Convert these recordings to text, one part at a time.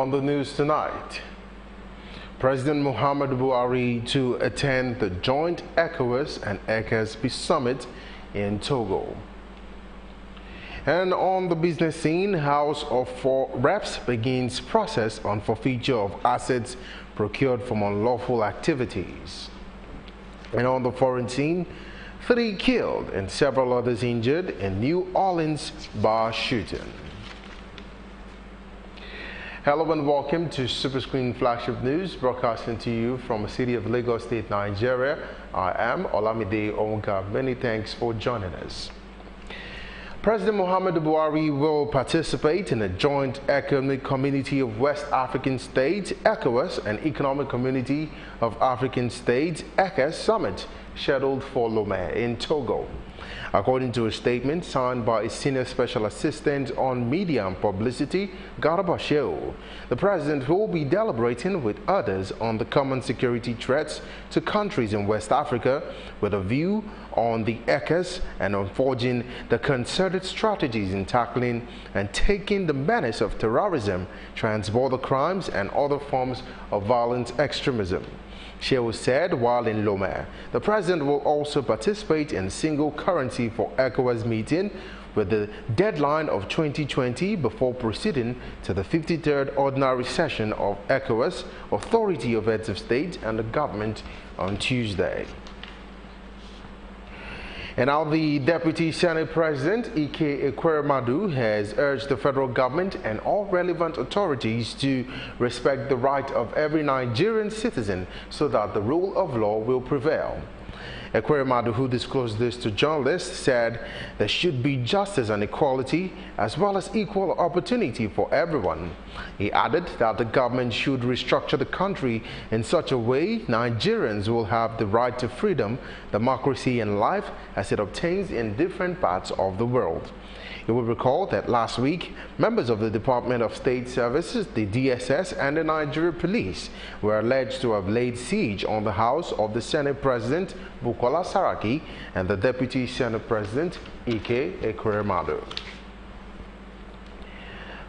On the news tonight, President Muhammadu Buhari to attend the joint ECOWAS and ECAS summit in Togo. And on the business scene, House of Reps begins process on forfeiture of assets procured from unlawful activities. And on the foreign scene, 3 killed and several others injured in New Orleans bar shooting. Hello and welcome to Superscreen Flagship News, broadcasting to you from the city of Lagos State, Nigeria. I am Olamide Onga. Many thanks for joining us. President Muhammadu Buhari will participate in a joint Economic Community of West African States, ECOWAS, and Economic Community of African States, ECAS Summit, scheduled for Lomé in Togo. According to a statement signed by a senior special assistant on media and publicity, Garba Shehu, the president will be deliberating with others on the common security threats to countries in West Africa with a view on the ECAS and on forging the concerted strategies in tackling and taking the menace of terrorism, transborder crimes, and other forms of violent extremism. Shehu said while in Lomé, the president will also participate in single currency for ECOWAS meeting with the deadline of 2020 before proceeding to the 53rd ordinary session of ECOWAS, Authority of Heads of State and the Government, on Tuesday. And now the Deputy Senate President, Ike Ekweremadu, has urged the federal government and all relevant authorities to respect the right of every Nigerian citizen so that the rule of law will prevail. Ekweremadu, who disclosed this to journalists, said there should be justice and equality as well as equal opportunity for everyone. He added that the government should restructure the country in such a way Nigerians will have the right to freedom, democracy, and life as it obtains in different parts of the world. You will recall that last week, members of the Department of State Services, the DSS, and the Nigeria Police were alleged to have laid siege on the house of the Senate President, Bukola Saraki, and the Deputy Senate President, Ike Ekweremadu.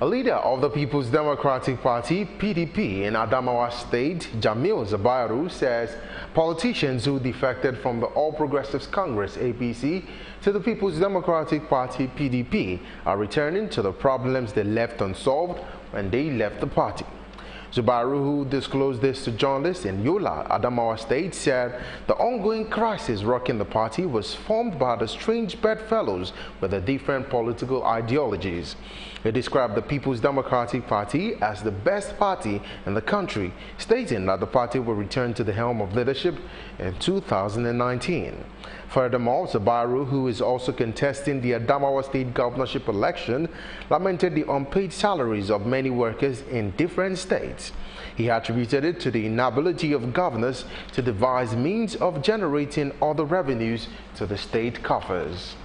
A leader of the People's Democratic Party, PDP, in Adamawa State, Jamil Zabaru, says politicians who defected from the All Progressives Congress, APC, to the People's Democratic Party, PDP, are returning to the problems they left unsolved when they left the party. Zabaru, who disclosed this to journalists in Yola, Adamawa State, said the ongoing crisis rocking the party was formed by the strange bedfellows with the different political ideologies. He described the People's Democratic Party as the best party in the country, stating that the party will return to the helm of leadership in 2019. Furthermore, Zabaru, who is also contesting the Adamawa State governorship election, lamented the unpaid salaries of many workers in different states. He attributed it to the inability of governors to devise means of generating other revenues to the state coffers.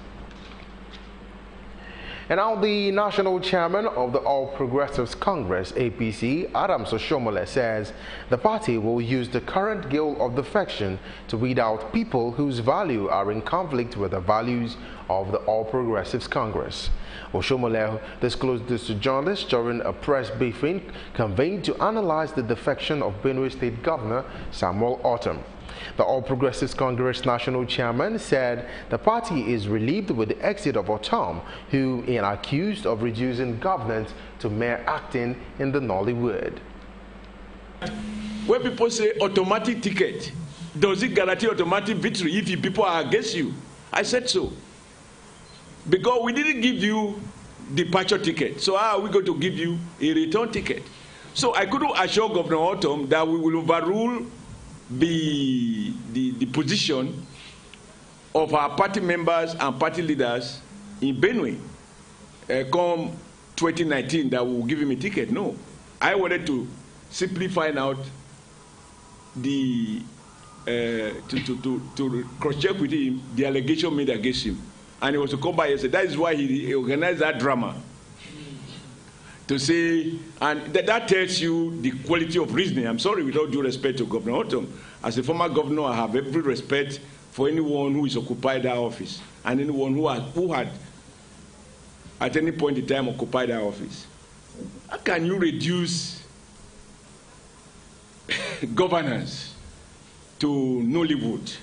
And now the national chairman of the All Progressives Congress, APC, Adams Oshomole, says the party will use the current gale of defection to weed out people whose values are in conflict with the values of the All Progressives Congress. Oshomole disclosed this to journalists during a press briefing convened to analyze the defection of Benue State Governor Samuel Ortom. The All Progressives Congress national chairman said the party is relieved with the exit of Ortom, who is accused of reducing governance to mere acting in the Nollywood. When people say automatic ticket, does it guarantee automatic victory if people are against you? I said so. Because we didn't give you departure ticket, so how are we going to give you a return ticket? So I couldn't assure Governor Ortom that we will overrule the position of our party members and party leaders in Benue come 2019 that we will give him a ticket. No. I wanted to simply find out the to cross-check with him the allegation made against him. And he was to come by and say that is why he organized that drama. To say, and that tells you the quality of reasoning. I'm sorry, with all due respect to Governor Ortom. As a former governor, I have every respect for anyone who is occupied that office and anyone who had at any point in time occupied that office. How can you reduce governance to Nollywood?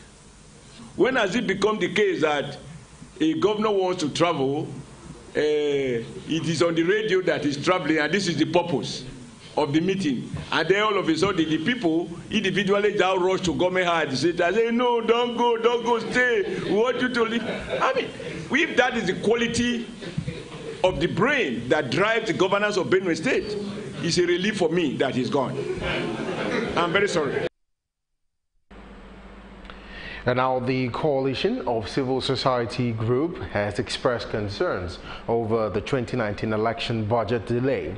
When has it become the case that a governor wants to travel, it is on the radio that he's traveling, and this is the purpose of the meeting, and then all of a sudden the people individually now rush to government house and say, no, don't go, stay, we want you to leave. I mean, if that is the quality of the brain that drives the governance of Benue State, it's a relief for me that he's gone. I'm very sorry. And now the coalition of civil society group has expressed concerns over the 2019 election budget delay.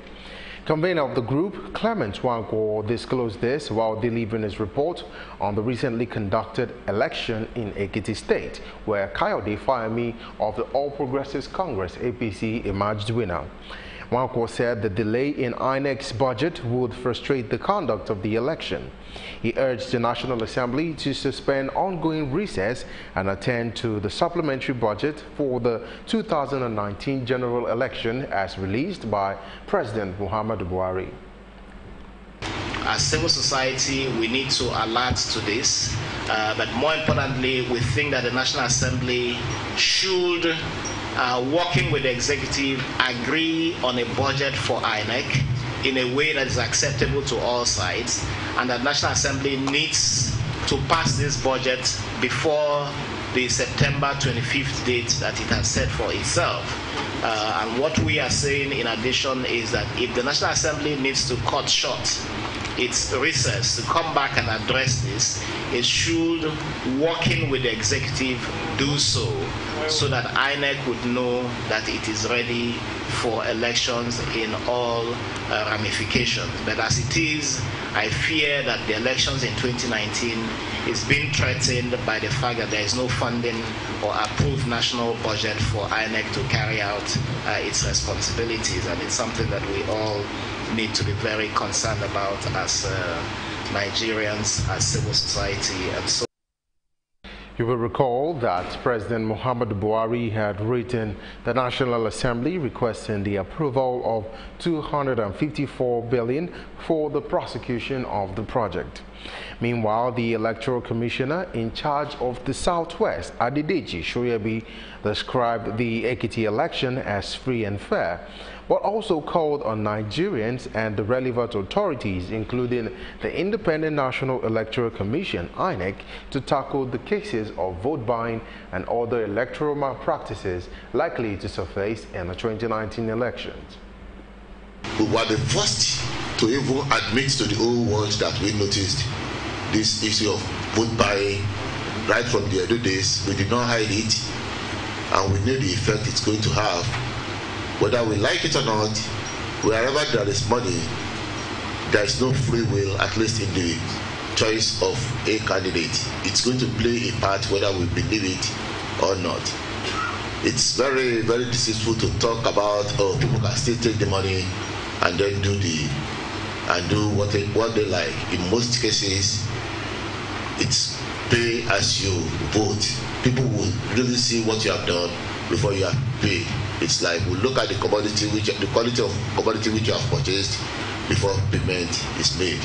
Convener of the group, Clement Wankwo, disclosed this while delivering his report on the recently conducted election in Ekiti State, where Kayode Fayemi of the All Progressives Congress (APC) emerged winner. Wankwo said the delay in INEC's budget would frustrate the conduct of the election. He urged the National Assembly to suspend ongoing recess and attend to the supplementary budget for the 2019 general election as released by President Muhammadu Buhari. As civil society, we need to alert to this, but more importantly, we think that the National Assembly should, working with the executive, agree on a budget for INEC in a way that is acceptable to all sides, and the National Assembly needs to pass this budget before the September 25th date that it has set for itself. And what we are saying in addition is that if the National Assembly needs to cut short its recess to come back and address this, it should, working with the executive, do so that INEC would know that it is ready for elections in all ramifications. But as it is, I fear that the elections in 2019 is being threatened by the fact that there is no funding or approved national budget for INEC to carry out its responsibilities, and it's something that we all need to be very concerned about as Nigerians, as civil society, and so. You will recall that President Muhammadu Buhari had written the National Assembly requesting the approval of 254 billion for the prosecution of the project. Meanwhile, the Electoral Commissioner in charge of the Southwest, Adedeji Shoyebi, described the Ekiti election as free and fair, but also called on Nigerians and the relevant authorities, including the Independent National Electoral Commission, INEC, to tackle the cases of vote buying and other electoral malpractices likely to surface in the 2019 elections. We were the first to even admit to the whole world that we noticed this issue of vote buying right from the Edo days. We did not hide it, and we knew the effect it's going to have. Whether we like it or not, wherever there is money, there is no free will, at least in the choice of a candidate. It's going to play a part whether we believe it or not. It's very, very deceitful to talk about, oh, people can still take the money and then do what they like. In most cases, it's pay as you vote. People will really see what you have done before you have paid. It's like we look at the quality of commodity which you have purchased before payment is made.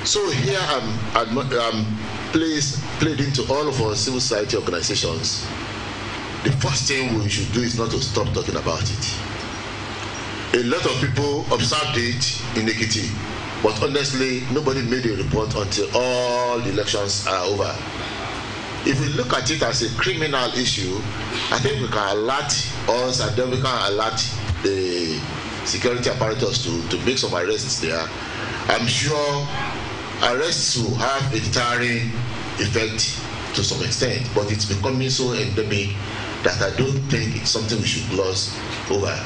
So here I'm pleading to all of our civil society organizations. The first thing we should do is not to stop talking about it. A lot of people observed it in Ekiti, but honestly, nobody made a report until all the elections are over. If we look at it as a criminal issue, I think we can alert us, and then we can alert the security apparatus to make some arrests there. I'm sure arrests will have a deterring effect to some extent, but it's becoming so endemic that I don't think it's something we should gloss over.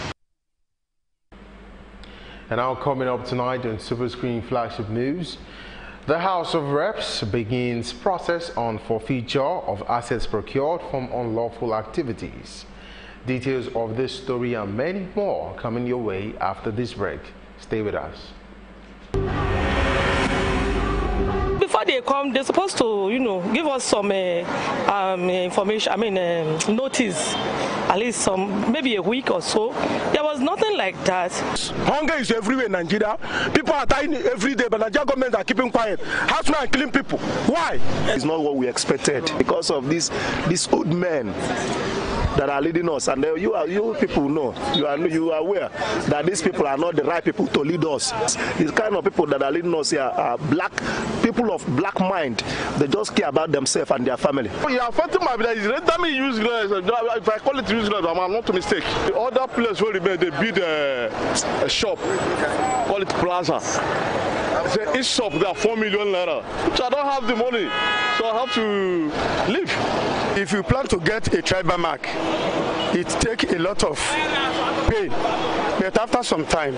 And now coming up tonight on Superscreen Flagship News, the House of Reps begins process on forfeiture of assets procured from unlawful activities. Details of this story and many more coming your way after this break. Stay with us. Before before they come, they're supposed to, give us some information, notice, at least maybe a week or so. There was nothing like that. Hunger is everywhere in Nigeria. People are dying every day, but the Nigerian government are keeping quiet. Housemen are killing people. Why? It's not what we expected because of these old men that are leading us, and you people know, you are aware that these people are not the right people to lead us. The kind of people that are leading us here are people of black mind. They just care about themselves and their family. You are fighting my village. Let me use if I call it useless, I'm not a mistake. The other place where they build a shop, call it plaza. Say each shop there are 4 million naira, which I don't have the money, so I have to leave. If you plan to get a tribal mark, it takes a lot of pain, but after some time,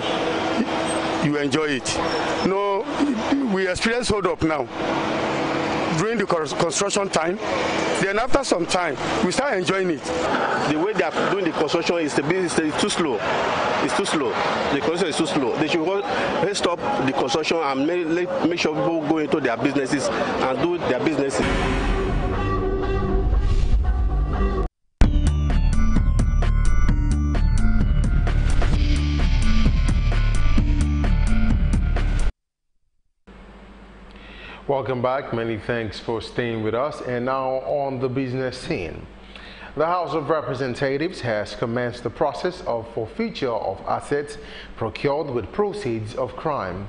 you enjoy it. No, we experience hold up now during the construction time. Then after some time, we start enjoying it. The way they are doing the construction is too slow. It's too slow. The construction is too slow. They should stop the construction and make sure people go into their businesses and do their businesses. Welcome back. Many thanks for staying with us. And now on the business scene. The House of Representatives has commenced the process of forfeiture of assets procured with proceeds of crime.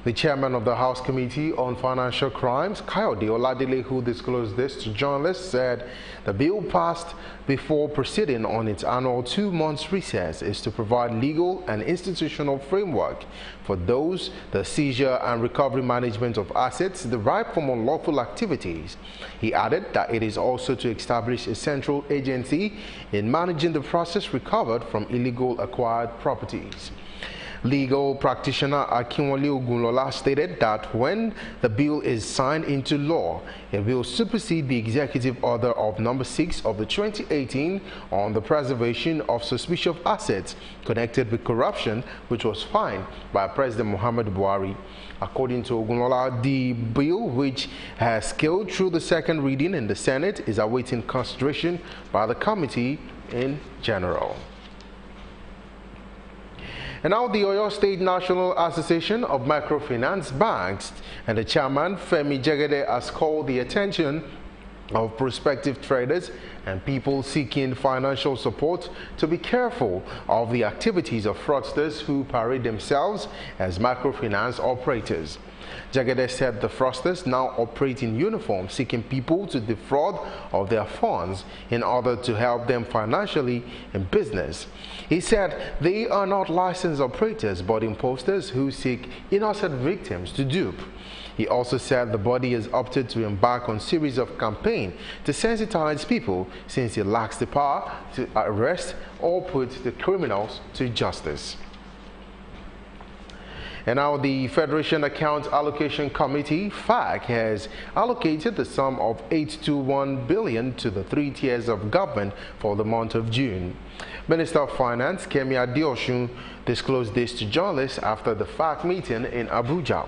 The chairman of the House Committee on Financial Crimes, Kayode Oladile, who disclosed this to journalists, said the bill passed before proceeding on its annual 2-month recess is to provide legal and institutional framework for the seizure and recovery management of assets derived from unlawful activities. He added that it is also to establish a central agency in managing the process recovered from illegal acquired properties. Legal practitioner Akinwale Ogunlola stated that when the bill is signed into law, it will supersede the executive order of number 6 of the 2018 on the preservation of suspicious assets connected with corruption, which was signed by President Muhammadu Buhari. According to Ogunlola, the bill, which has scaled through the second reading in the Senate, is awaiting consideration by the committee in general. And now the Oyo State National Association of Microfinance Banks and the chairman, Femi Jegede, has called the attention of prospective traders and people seeking financial support to be careful of the activities of fraudsters who parade themselves as microfinance operators. Jagede said the fraudsters now operate in uniform, seeking people to defraud of their funds in order to help them financially in business. He said they are not licensed operators but imposters who seek innocent victims to dupe. He also said the body has opted to embark on a series of campaigns to sensitize people since it lacks the power to arrest or put the criminals to justice. And now the Federation Account Allocation Committee, FAC, has allocated the sum of 821 billion to the 3 tiers of government for the month of June. Minister of Finance, Kemi Adeosun, disclosed this to journalists after the FAC meeting in Abuja.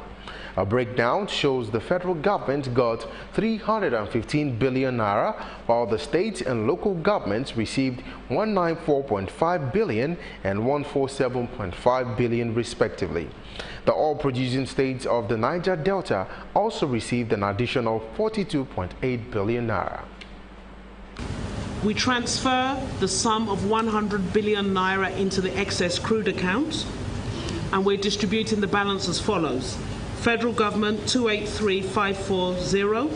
A breakdown shows the federal government got 315 billion naira, while the state and local governments received 194.5 billion and 147.5 billion respectively. The oil-producing states of the Niger Delta also received an additional 42.8 billion naira. We transfer the sum of 100 billion naira into the excess crude account, and we're distributing the balance as follows. Federal government 283,540,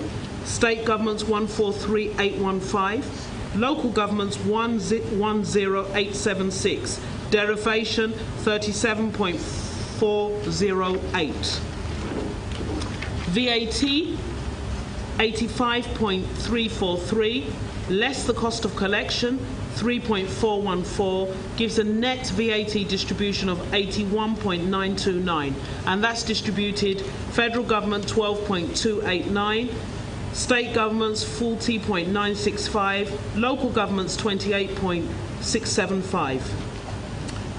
state governments 143,815, local governments 10876, derivation 37.408, VAT 85.343, less the cost of collection 3.414, gives a net VAT distribution of 81.929, and that's distributed federal government 12.289, state governments 40.965, local governments 28.675.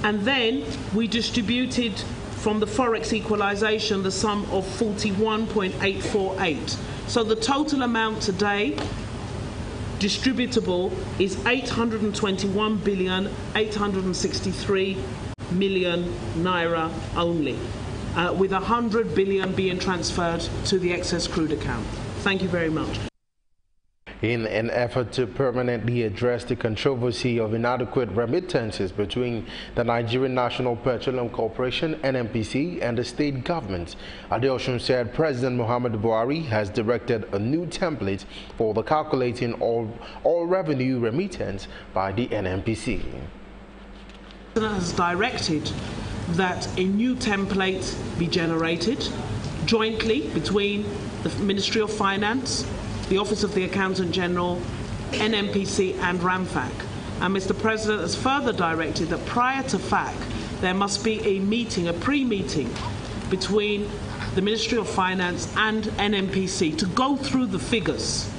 And then we distributed from the forex equalization the sum of 41.848. So the total amount today distributable is 821,863,000,000 naira only, with 100 billion being transferred to the excess crude account. Thank you very much. In an effort to permanently address the controversy of inadequate remittances between the Nigerian National Petroleum Corporation (NNPC) and the state government, Adeosun said President Muhammadu Buhari has directed a new template for the calculating all revenue remittance by the NNPC. The President has directed that a new template be generated jointly between the Ministry of Finance, the Office of the Accountant General, NNPC and RAMFAC. And Mr. President has further directed that prior to FAC, there must be a meeting, a pre-meeting between the Ministry of Finance and NNPC to go through the figures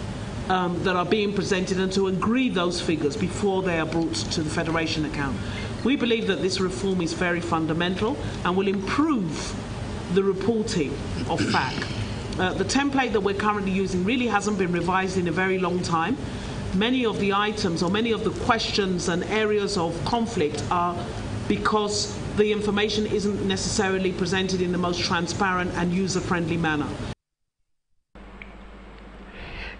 that are being presented and to agree those figures before they are brought to the Federation account. We believe that this reform is very fundamental and will improve the reporting of FAC. The template that we're currently using really hasn't been revised in a very long time. Many of the items or many of the questions and areas of conflict are because the information isn't necessarily presented in the most transparent and user-friendly manner.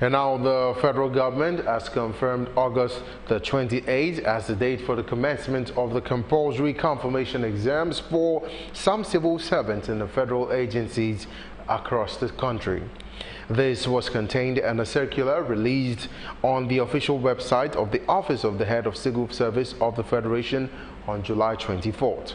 And now the federal government has confirmed August the 28th as the date for the commencement of the compulsory confirmation exams for some civil servants in the federal agencies across the country. This was contained in a circular released on the official website of the Office of the Head of Civil Service of the Federation on July 24th.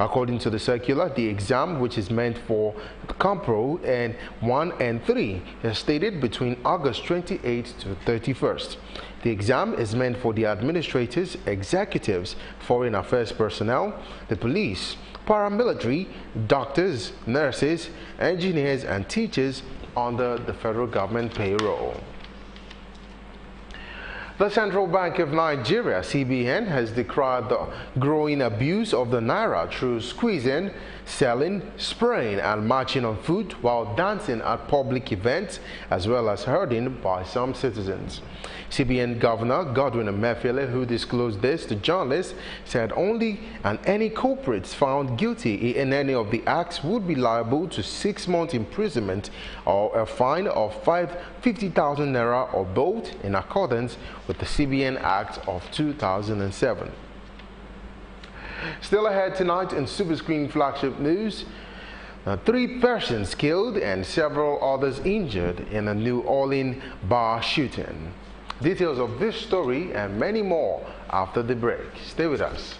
According to the circular, the exam, which is meant for Compro and 1 and 3, is stated between August 28th to 31st. The exam is meant for the administrators, executives, foreign affairs personnel, the police, paramilitary, doctors, nurses, engineers, and teachers under the federal government payroll. The Central Bank of Nigeria, CBN, has decried the growing abuse of the naira through squeezing, selling, spraying, and marching on foot while dancing at public events, as well as herding by some citizens. CBN Governor Godwin Emefiele, who disclosed this to journalists, said only any culprits found guilty in any of the acts would be liable to 6 months imprisonment or a fine of 50,000 naira or both, in accordance with the CBN Act of 2007. Still ahead tonight in Superscreen flagship news, 3 persons killed and several others injured in a New Orleans bar shooting. Details of this story and many more after the break. Stay with us.